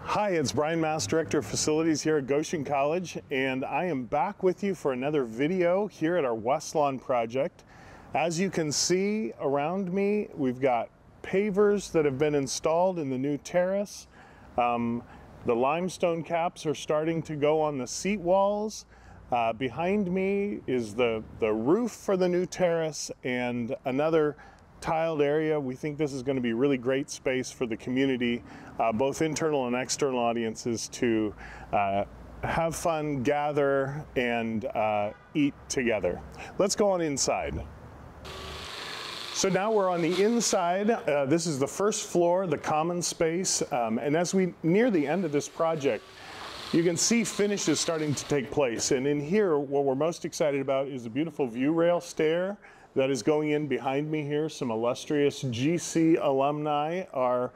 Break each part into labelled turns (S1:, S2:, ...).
S1: Hi, it's Brian Mass, Director of Facilities here at Goshen College, and I am back with you for another video here at our Westlawn project. As you can see around me, we've got pavers that have been installed in the new terrace. The limestone caps are starting to go on the seat walls. Behind me is the roof for the new terrace and another tiled area. We think this is going to be really great space for the community, both internal and external audiences, to have fun, gather, and eat together. Let's go on inside. So now we're on the inside. This is the first floor, the common space, and as we near the end of this project, you can see finishes starting to take place. And in here, what we're most excited about is a beautiful view rail stair that is going in behind me here. Some illustrious GC alumni are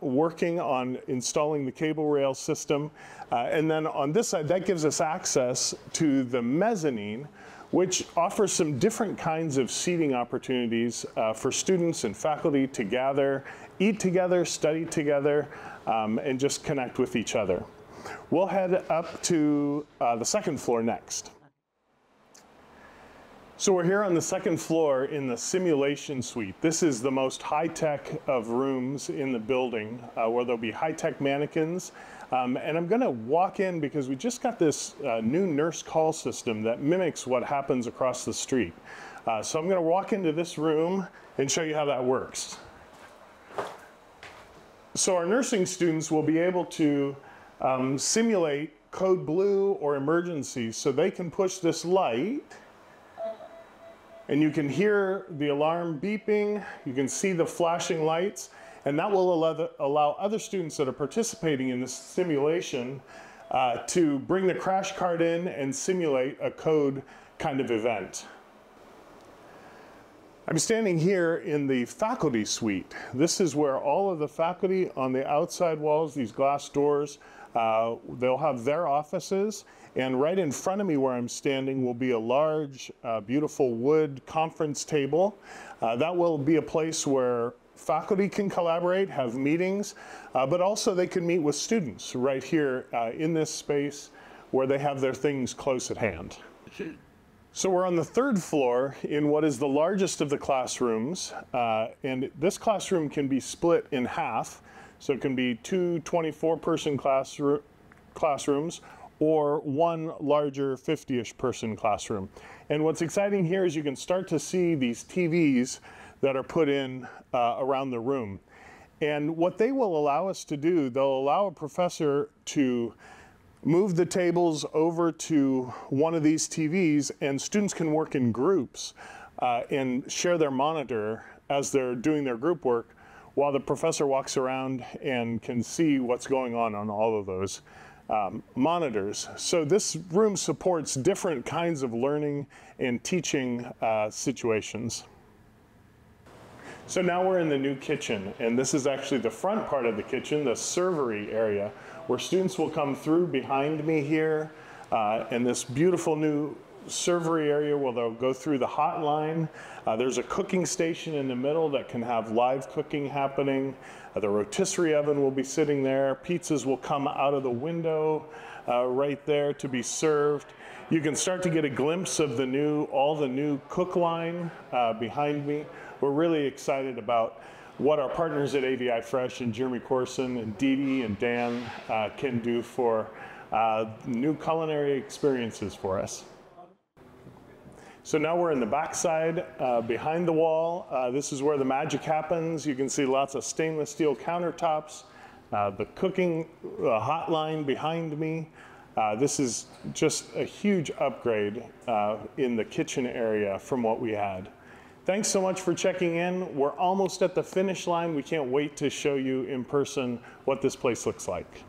S1: working on installing the cable rail system. And then on this side, that gives us access to the mezzanine, which offers some different kinds of seating opportunities for students and faculty to gather, eat together, study together, and just connect with each other. We'll head up to the second floor next. So we're here on the second floor in the simulation suite. This is the most high-tech of rooms in the building, where there'll be high-tech mannequins. And I'm gonna walk in because we just got this new nurse call system that mimics what happens across the street. So I'm gonna walk into this room and show you how that works. So our nursing students will be able to simulate code blue or emergency, so they can push this light and you can hear the alarm beeping, you can see the flashing lights, and that will allow other students that are participating in this simulation to bring the crash cart in and simulate a code kind of event. I'm standing here in the faculty suite. This is where all of the faculty on the outside walls, these glass doors, they'll have their offices, and right in front of me where I'm standing will be a large, beautiful wood conference table. That will be a place where faculty can collaborate, have meetings, but also they can meet with students right here in this space where they have their things close at hand. So we're on the third floor in what is the largest of the classrooms, and this classroom can be split in half. So it can be two 24-person classrooms or one larger 50-ish person classroom. And what's exciting here is you can start to see these TVs that are put in around the room. And what they will allow us to do, they'll allow a professor to move the tables over to one of these TVs, and students can work in groups and share their monitor as they're doing their group work, while the professor walks around and can see what's going on all of those monitors. So this room supports different kinds of learning and teaching situations. So now we're in the new kitchen, and this is actually the front part of the kitchen, the servery area, where students will come through behind me here, and this beautiful new servery area where they'll go through the hot line. There's a cooking station in the middle that can have live cooking happening. The rotisserie oven will be sitting there. Pizzas will come out of the window right there to be served. You can start to get a glimpse of all the new cook line behind me. We're really excited about what our partners at AVI Fresh and Jeremy Corson and Dee Dee and Dan can do for new culinary experiences for us. So now we're in the backside, behind the wall. This is where the magic happens. You can see lots of stainless steel countertops, the cooking hotline behind me. This is just a huge upgrade in the kitchen area from what we had. Thanks so much for checking in. We're almost at the finish line. We can't wait to show you in person what this place looks like.